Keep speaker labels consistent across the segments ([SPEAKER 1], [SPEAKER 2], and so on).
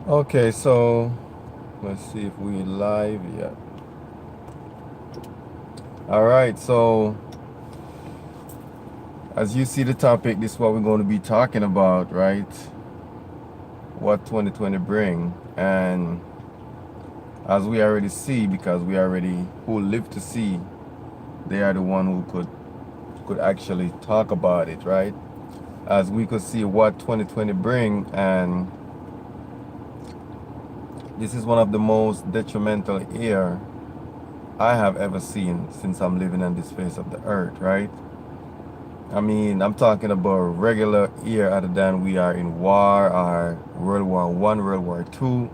[SPEAKER 1] Okay, so let's see if we live yet. All right, so as you see the topic, this is what we're going to be talking about, right? What 2020 bring, and as we already see, because we already who live to see, they are the one who could actually talk about it, right? As we could see what 2020 bring, and this is one of the most detrimental year I have ever seen since I'm living on this face of the earth, right? I mean, I'm talking about regular year other than we are in war or World War One, World War Two.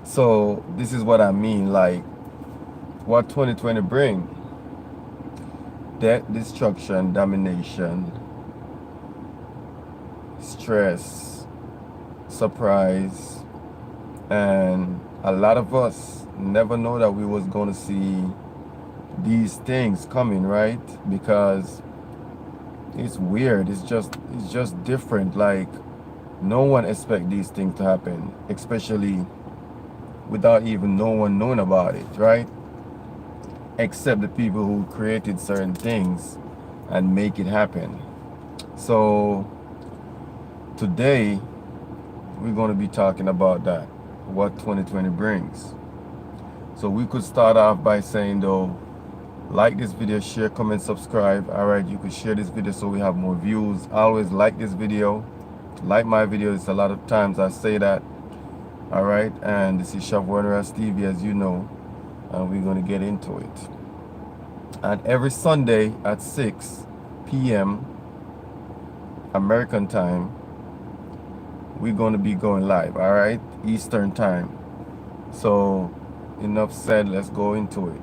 [SPEAKER 1] So this is what I mean, like what 2020 bring: death, destruction, domination, stress, surprise, and a lot of us never know that we was going to see these things coming, right? Because it's weird. It's just different. Like no one expect these things to happen, especially without even no one knowing about it, right? Except the people who created certain things and make it happen. So today we're going to be talking about that, what 2020 brings. So we could start off by saying though, like this video, share, comment, subscribe. All right, you could share this video so we have more views. Always like this video, like my videos. A lot of times I say that. All right, and this is Chef Warner Stevie, as you know, and we're going to get into it. And every Sunday at 6 p.m. American time, we're going to be going live. All right, Eastern time. So enough said, let's go into it.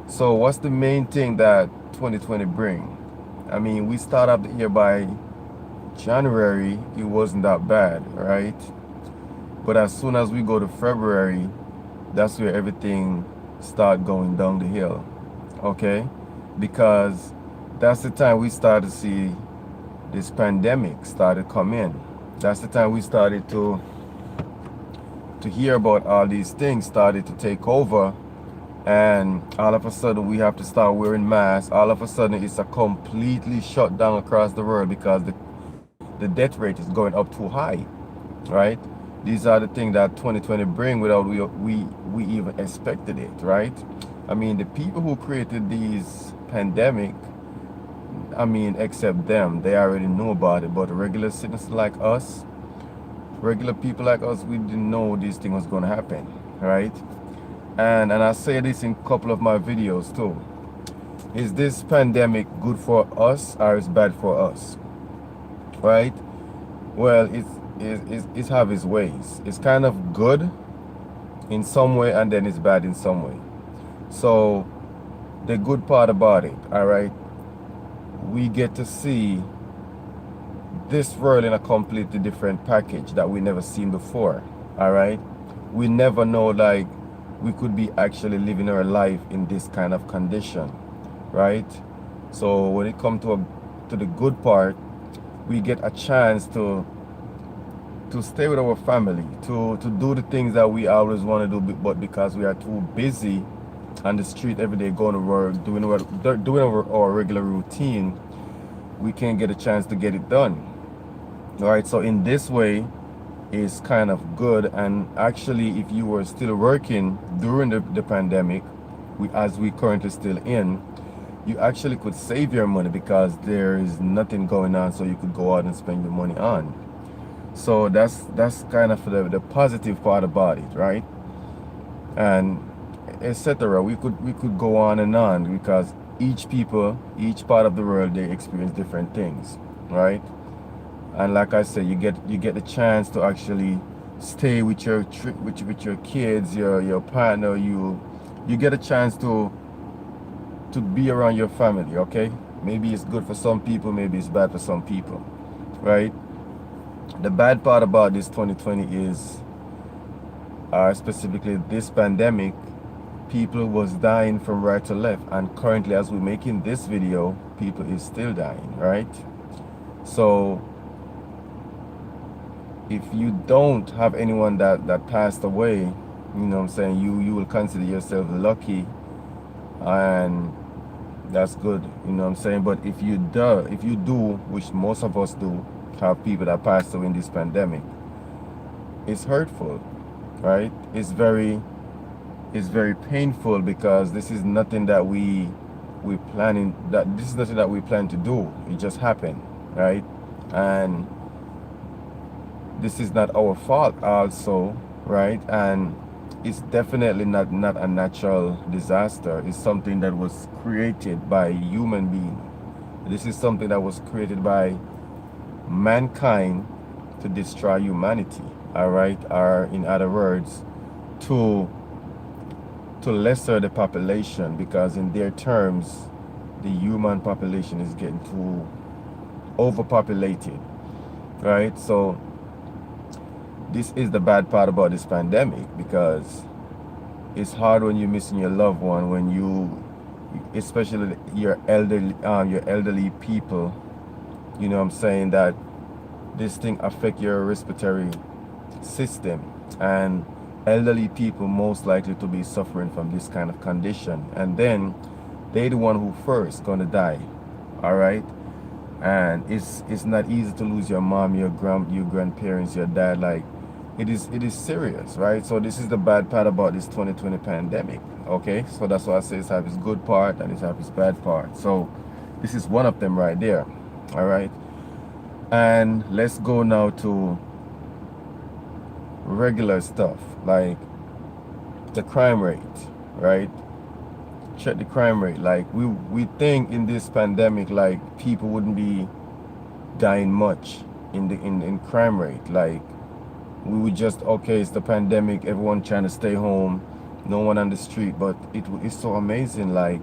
[SPEAKER 1] So what's the main thing that 2020 bring? I mean, we start up the year by January, it wasn't that bad, right? But as soon as we go to February, that's where everything start going down the hill, okay? Because that's the time we started to see this pandemic started come in. That's the time we started to hear about all these things started to take over, and all of a sudden we have to start wearing masks. All of a sudden it's a completely shut down across the world because the death rate is going up too high, right? These are the things that 2020 bring without we even expected it, right? I mean, the people who created these pandemic, I mean, except them, they already knew about it. But regular citizens like us, regular people like us, we didn't know this thing was going to happen, right? And I say this in a couple of my videos too. Is this pandemic good for us or is bad for us, right? Well, it's have its ways. It's kind of good in some way and then it's bad in some way. So the good part about it, all right, we get to see this world in a completely different package that we never seen before, all right? We never know, like, we could be actually living our life in this kind of condition, right? So when it comes to the good part, we get a chance to stay with our family, to do the things that we always want to do, but because we are too busy on the street every day, going to work, doing our regular routine, we can't get a chance to get it done. All right, so in this way, it's kind of good. And actually, if you were still working during the pandemic, as we currently still in, you actually could save your money because there is nothing going on, so you could go out and spend your money on. So that's kind of the positive part about it, right? And etc. We could go on and on because each part of the world, they experience different things, right? And like I said, you get the chance to actually stay with with your kids, your partner. You get a chance to be around your family. Okay, maybe it's good for some people, maybe it's bad for some people, right? The bad part about this 2020 is, specifically this pandemic, people was dying from right to left, and currently as we're making this video, people is still dying, right? So if you don't have anyone that passed away, you know what I'm saying, you will consider yourself lucky, and that's good, you know what I'm saying. But if you do, which most of us do, have people that passed away in this pandemic, it's hurtful, right? It's very painful, because this is nothing that we planning, that this is nothing that we plan to do. It just happened, right? And this is not our fault also, right? And it's definitely not a natural disaster. It's something that was created by a human being. This is something that was created by mankind to destroy humanity, all right? Or in other words, to lesser the population, because in their terms, the human population is getting too overpopulated, right? So this is the bad part about this pandemic, because it's hard when you're missing your loved one, when you, especially your elderly people, you know what I'm saying, that this thing affect your respiratory system, and elderly people most likely to be suffering from this kind of condition, and then they the one who first gonna die, all right? And it's not easy to lose your mom, your grandparents, your dad. Like, it is serious, right? So this is the bad part about this 2020 pandemic. Okay, so that's why I say it's have its good part and it's have its bad part. So this is one of them right there. All right, and let's go now to regular stuff, like the crime rate, right? Check the crime rate. Like, we think in this pandemic, like, people wouldn't be dying much in crime rate. Like, we would just, okay, it's the pandemic, everyone trying to stay home, no one on the street. But it's so amazing. Like,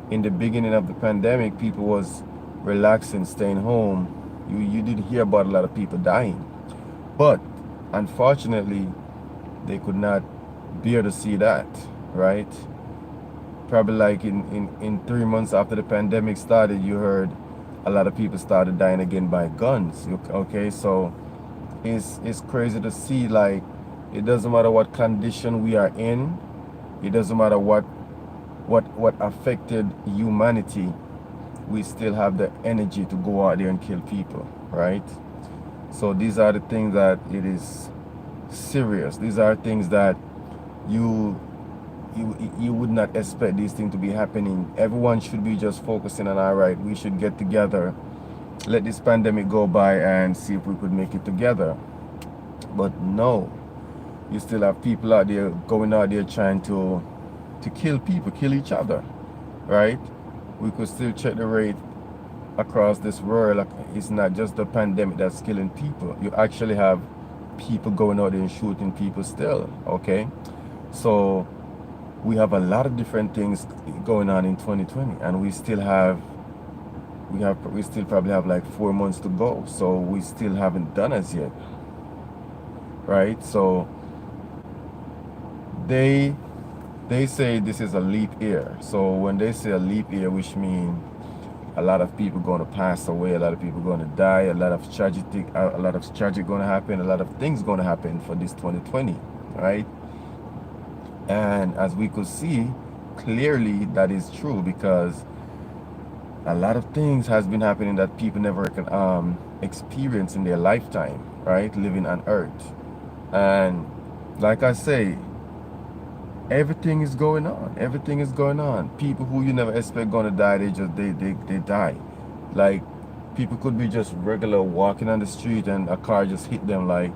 [SPEAKER 1] in the beginning of the pandemic, people was relaxing, staying home. You didn't hear about a lot of people dying, but unfortunately they could not bear to see that, right? Probably like in 3 months after the pandemic started, you heard a lot of people started dying again by guns. Okay, so it's crazy to see. Like, it doesn't matter what condition we are in, it doesn't matter what affected humanity, we still have the energy to go out there and kill people, right? So these are the things that it is serious. These are things that you you would not expect these things to be happening. Everyone should be just focusing on, all right, we should get together, let this pandemic go by and see if we could make it together. But no, you still have people out there going out there trying to kill people, kill each other, right? We could still check the rate across this world. Like, it's not just the pandemic that's killing people. You actually have people going out there and shooting people still, okay? So we have a lot of different things going on in 2020, and we still probably have like 4 months to go. So we still haven't done as yet, right? So they say this is a leap year. So when they say a leap year, which means a lot of people going to pass away, a lot of people going to die, a lot of tragic going to happen, a lot of things going to happen for this 2020, right? And as we could see clearly, that is true, because a lot of things has been happening that people never can experience in their lifetime, right? Living on Earth. And like I say, everything is going on. Everything is going on. People who you never expect going to die, they die. Like, people could be just regular walking on the street and a car just hit them. Like,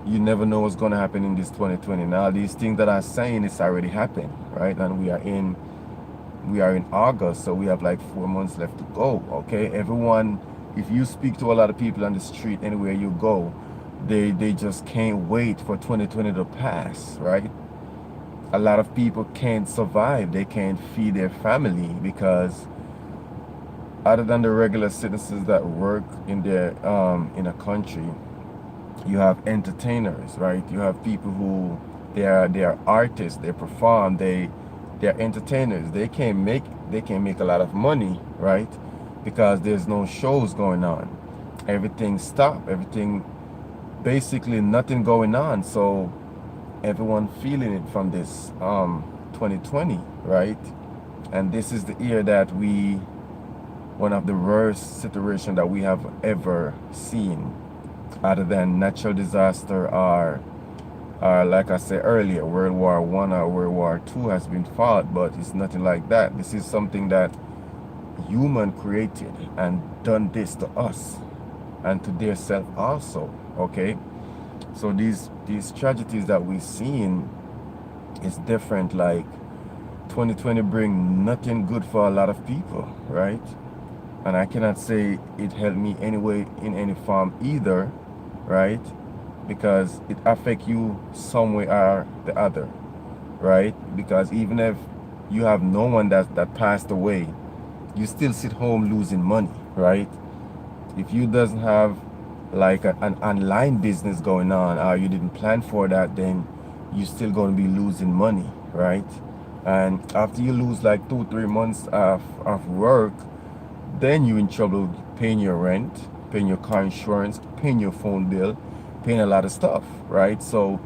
[SPEAKER 1] you never know what's going to happen in this 2020. Now, these things that I'm saying, it's already happened, right? And we are in August, so we have like 4 months left to go. Okay, everyone, if you speak to a lot of people on the street, anywhere you go, they just can't wait for 2020 to pass, right? A lot of people can't survive. They can't feed their family, because other than the regular citizens that work in their in a country, you have entertainers, right? You have people who they are artists, they perform, they're entertainers. They can't make a lot of money, right? Because there's no shows going on. Everything stopped. Everything basically nothing going on. So everyone feeling it from this 2020, right? And this is the year that we one of the worst situation that we have ever seen, other than natural disaster or like I said earlier, World War One or World War Two has been fought, but it's nothing like that. This is something that human created and done this to us and to their self also. Okay, so these tragedies that we've seen is different. Like 2020 bring nothing good for a lot of people, right? And I cannot say it helped me anyway in any form either, right? Because it affect you some way or the other, right? Because even if you have no one that passed away, you still sit home losing money, right? If you doesn't have like an online business going on or you didn't plan for that, then you still going to be losing money, right? And after you lose like 2 3 months of work, then you're in trouble paying your rent, paying your car insurance, paying your phone bill, paying a lot of stuff, right? So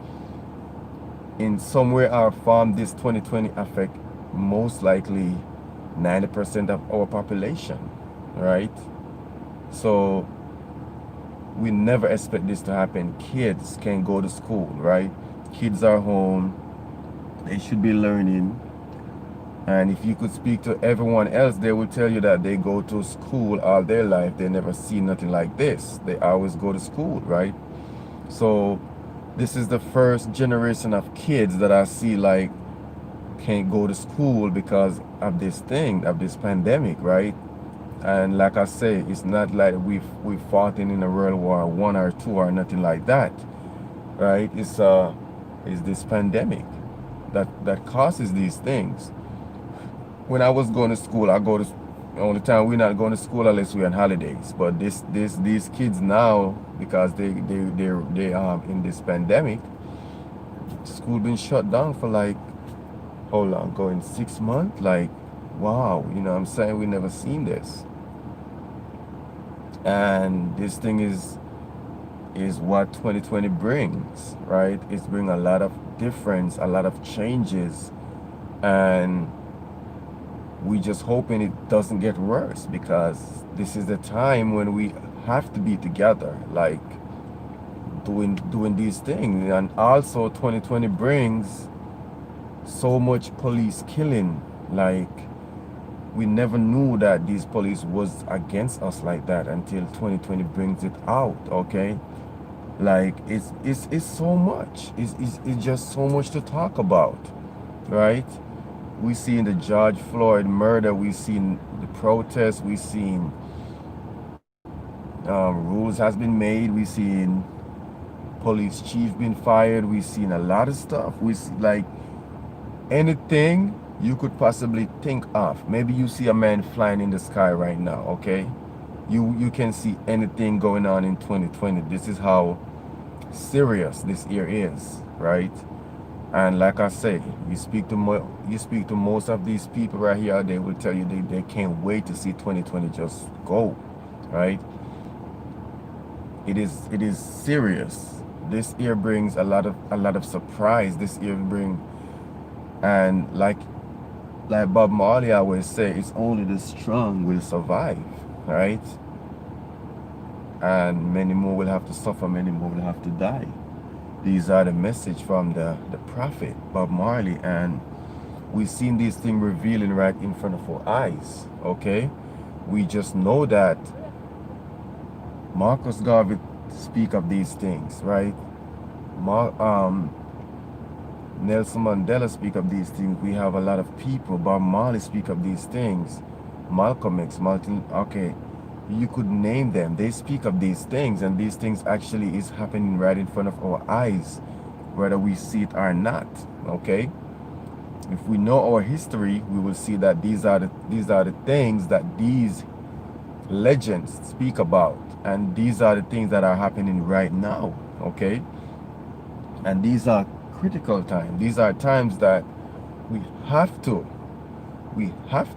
[SPEAKER 1] in some way or form, this 2020 affect most likely 90% of our population, right? So we never expect this to happen. Kids can go to school, right? Kids are home, they should be learning. And if you could speak to everyone else, they will tell you that they go to school all their life. They never see nothing like this. They always go to school, right? So this is the first generation of kids that I see like can't go to school because of this thing, of this pandemic, right? And like I say, it's not like we've fought in a World War One or two or nothing like that, right? It's this pandemic that causes these things. When I was going to school, I go to the only time we're not going to school unless we're on holidays. But these kids now, because they in this pandemic, school been shut down for like how long? Going 6 months? Like, wow, you know what I'm saying? We never seen this. And this thing is what 2020 brings, right? It's bring a lot of difference, a lot of changes, and we just hoping it doesn't get worse, because this is the time when we have to be together, like doing these things. And also 2020 brings so much police killing. Like, we never knew that these police was against us like that until 2020 brings it out. Okay, like it's so much, it's just so much to talk about, right? We seen the George Floyd murder, we seen the protests, we seen rules has been made, we seen police chief been fired, we seen a lot of stuff. We see like anything you could possibly think of. Maybe you see a man flying in the sky right now, okay? You can see anything going on in 2020. This is how serious this year is, right? And like I say, you speak to most of these people right here, they will tell you they can't wait to see 2020 just go, right? It is serious. This year brings a lot of surprise. This year bring, and like Bob Marley always say, it's only the strong will survive, right? And many more will have to suffer, many more will have to die. These are the message from the prophet Bob Marley, and we've seen these things revealing right in front of our eyes. Okay, we just know that Marcus Garvey speak of these things, right? Nelson Mandela speak of these things. We have a lot of people. Bob Marley speak of these things. Malcolm X, Martin. Okay, you could name them. They speak of these things, and these things actually is happening right in front of our eyes, whether we see it or not. Okay, if we know our history, we will see that these are the things that these legends speak about, and these are the things that are happening right now. Okay, and these are critical times. These are times that we have to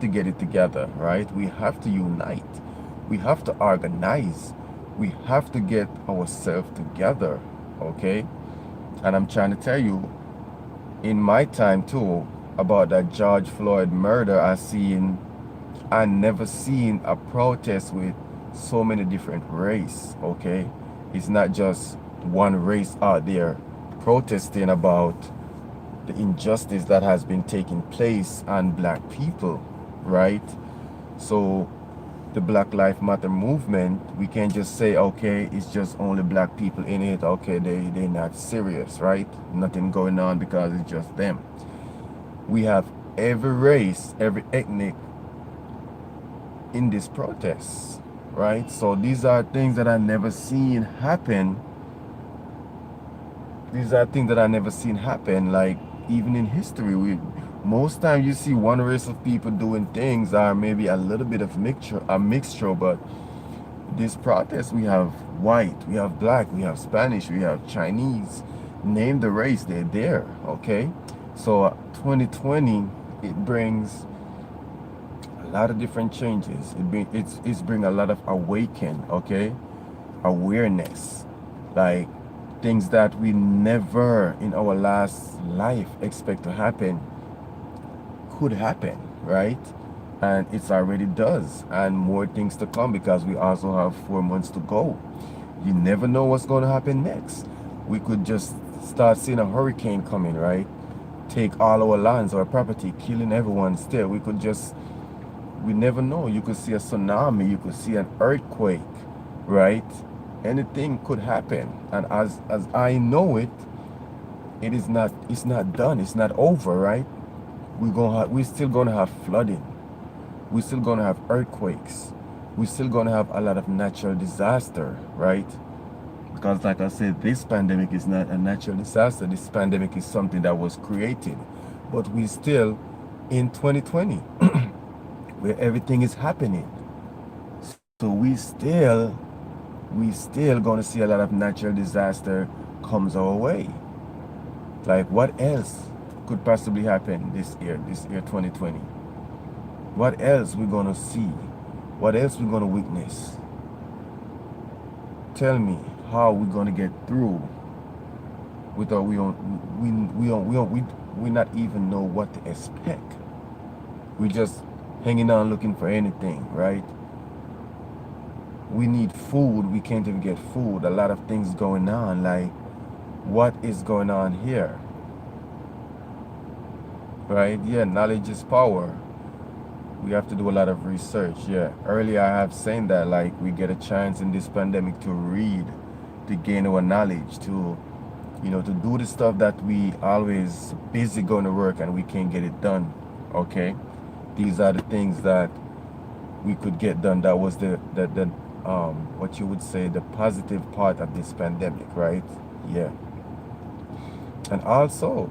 [SPEAKER 1] get it together, right? We have to unite. We have to organize. We have to get ourselves together, okay? And I'm trying to tell you, in my time too, about that George Floyd murder, I never seen a protest with so many different race, okay? It's not just one race out there protesting about the injustice that has been taking place on black people, right? So the Black Lives Matter movement, we can't just say, okay, it's just only black people in it, okay, they're not serious, right? Nothing going on because it's just them. We have every race, every ethnic in this protest, right? So these are things that I never seen happen. These are things that I never seen happen, like even in history. Most time you see one race of people doing things are maybe a little bit of mixture, but this protest, we have white, we have black, we have Spanish, we have Chinese. Name the race, they're there, okay? So 2020, it brings a lot of different changes. It's bring a lot of awaken, okay? Awareness, like things that we never in our last life expect to happen could happen, right? And it's already does, and more things to come because we also have 4 months to go. You never know what's going to happen next. We could just start seeing a hurricane coming, right? Take all our lands, our property, killing everyone still. We never know. You could see a tsunami, you could see an earthquake, right? Anything could happen. And as I know it, it's not done, it's not over, right? We're still gonna have flooding. We're still gonna have earthquakes. We're still gonna have a lot of natural disaster, right? Because like I said, this pandemic is not a natural disaster. This pandemic is something that was created. But we still in 2020 where everything is happening. So we still gonna see a lot of natural disaster comes our way. Like what else could possibly happen this year 2020? What else we gonna see? What else we gonna witness? Tell me how we gonna get through without we not even know what to expect. We just hanging on looking for anything, right? We need food, we can't even get food. A lot of things going on, like what is going on here? Right? Yeah, knowledge is power. We have to do a lot of research. Yeah, earlier I have saying that, like, we get a chance in this pandemic to read, to gain our knowledge, to to do the stuff that we always busy going to work and we can't get it done. Okay, these are the things that we could get done. That was the what you would say the positive part of this pandemic, right? Yeah. And also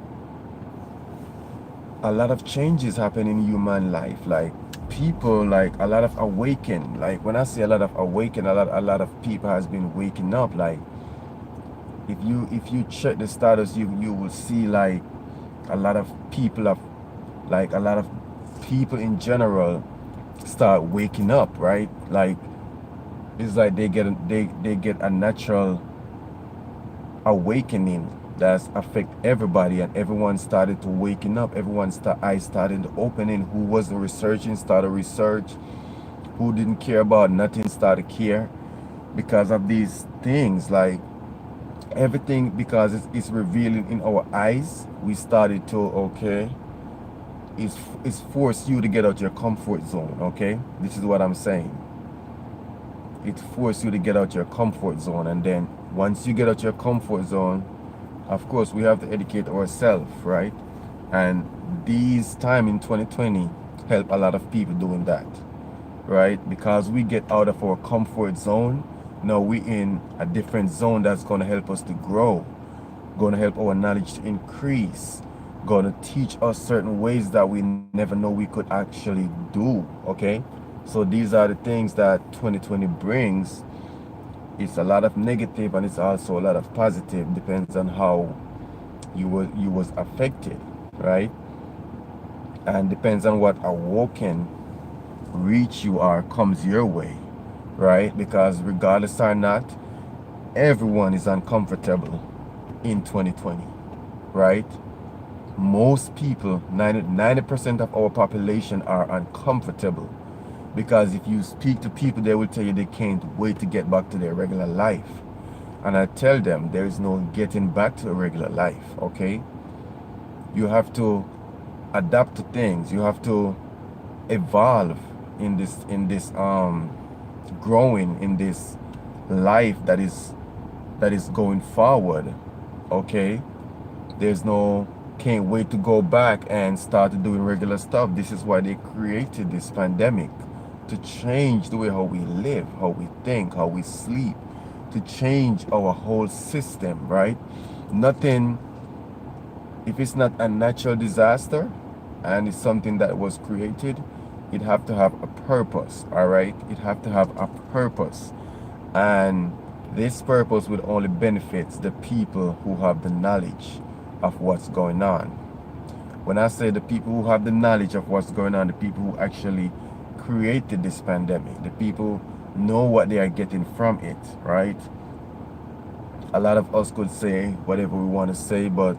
[SPEAKER 1] a lot of changes happen in human life, like people, like a lot of awaken. Like when I say a lot of awaken, a lot of people has been waking up. Like if you check the status, you will see like a lot of people have, like a lot of people in general start waking up, right? Like it's like they get a natural awakening that's affect everybody, and everyone started to waking up. Eyes started opening. Who wasn't researching started research. Who didn't care about nothing started care because of these things. Like everything, because it's revealing in our eyes. We started to, okay, it's forced you to get out your comfort zone. Okay, this is what I'm saying. It forced you to get out your comfort zone, and then once you get out your comfort zone, of course we have to educate ourselves, right? And these time in 2020 help a lot of people doing that, right? Because we get out of our comfort zone. Now we in a different zone that's going to help us to grow, going to help our knowledge to increase, going to teach us certain ways that we never know we could actually do. Okay, so these are the things that 2020 brings. It's a lot of negative and it's also a lot of positive, depends on how you was affected, right? And depends on what awoken reach you are comes your way. right? Because regardless or not, everyone is uncomfortable in 2020, right? Most people, 90% of our population are uncomfortable because if you speak to people, they will tell you they can't wait to get back to their regular life. And I tell them there is no getting back to a regular life, okay? You have to adapt to things. You have to evolve in this growing in this life that is going forward, okay? There's no can't wait to go back and start doing regular stuff. This is why they created this pandemic, to change the way how we live, how we think, how we sleep, to change our whole system, right? Nothing, if it's not a natural disaster and it's something that was created, it have to have a purpose, all right? It have to have a purpose. And this purpose would only benefit the people who have the knowledge of what's going on. When I say the people who have the knowledge of what's going on, the people who actually created this pandemic, the people know what they are getting from it, right? A lot of us could say whatever we want to say, but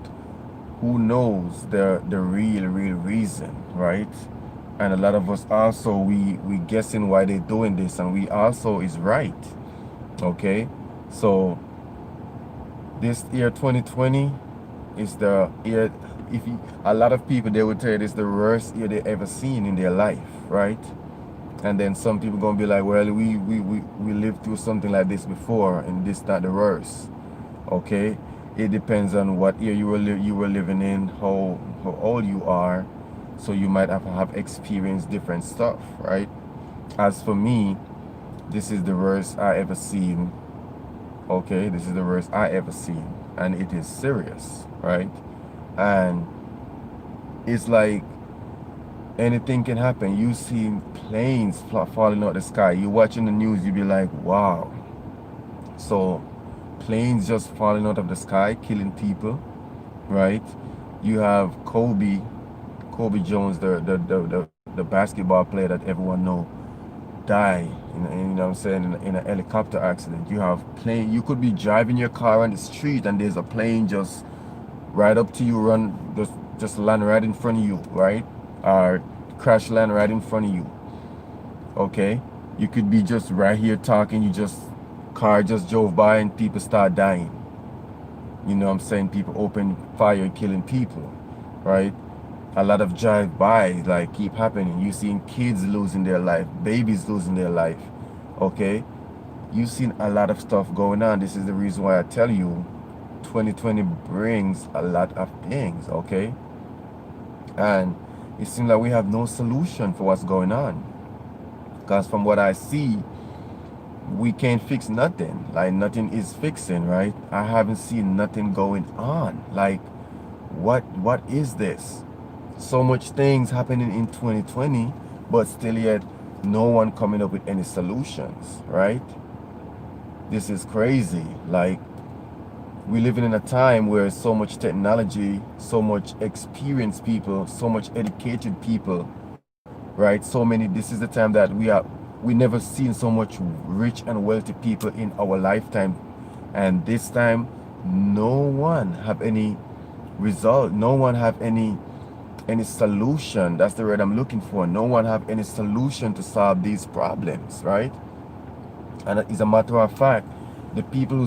[SPEAKER 1] who knows the real reason, right? And a lot of us also, we guessing why they're doing this, and we also is right, okay? So this year 2020 is the year, if you, a lot of people, they would tell you it's the worst year they ever seen in their life, right? And then some people gonna be like, well, we lived through something like this before, and this not the worst, okay? It depends on what year you were living in, how old you are, so you might have experienced different stuff, right? As for me, this is the worst I ever seen, okay? This is the worst I ever seen, and it is serious, right? And it's like anything can happen. You see planes falling out the sky. You watching the news, you be like, wow. So planes just falling out of the sky, killing people, right? You have Kobe Jones, the basketball player that everyone know, die in you know what I'm saying, in a helicopter accident. You have plane. You could be driving your car on the street and there's a plane just right up to you, just land right in front of you, right? Or crash land right in front of you. Okay, you could be just right here talking. Car just drove by and people start dying. You know what I'm saying? People open fire, killing people, right? A lot of drive-by like keep happening. You seen kids losing their life, babies losing their life, okay? You've seen a lot of stuff going on. This is the reason why I tell you 2020 brings a lot of things, okay? And it seems like we have no solution for what's going on. Because from what I see, we can't fix nothing. Like nothing is fixing, right? I haven't seen nothing going on. Like what is this? So much things happening in 2020, but still yet no one coming up with any solutions, right? This is crazy. Like, we're living in a time where so much technology, so much experienced people, so much educated people, right? So many, this is the time that we never seen so much rich and wealthy people in our lifetime. And this time, no one have any result. No one have any solution. That's the word I'm looking for. No one have any solution to solve these problems, right? And as a matter of fact, the people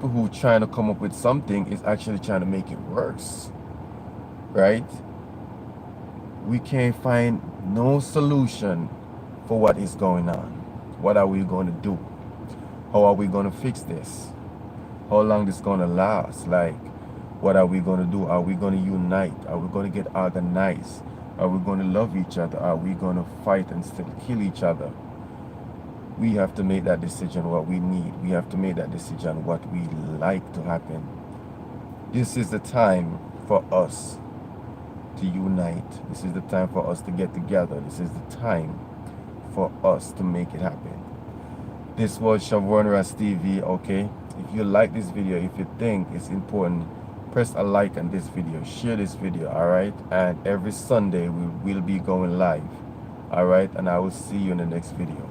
[SPEAKER 1] who trying to come up with something is actually trying to make it worse, right? We can't find no solution for what is going on. What are we going to do? How are we going to fix this? How long this going to last? Like, what are we going to do? Are we going to unite? Are we going to get organized? Are we going to love each other? Are we going to fight and still kill each other? We have to make that decision what we need. We have to make that decision what we like to happen. This is the time for us to unite. This is the time for us to get together. This is the time for us to make it happen. This was Shavon Ras TV, okay? If you like this video, if you think it's important, press a like on this video, share this video, all right? And every Sunday we will be going live, all right? And I will see you in the next video.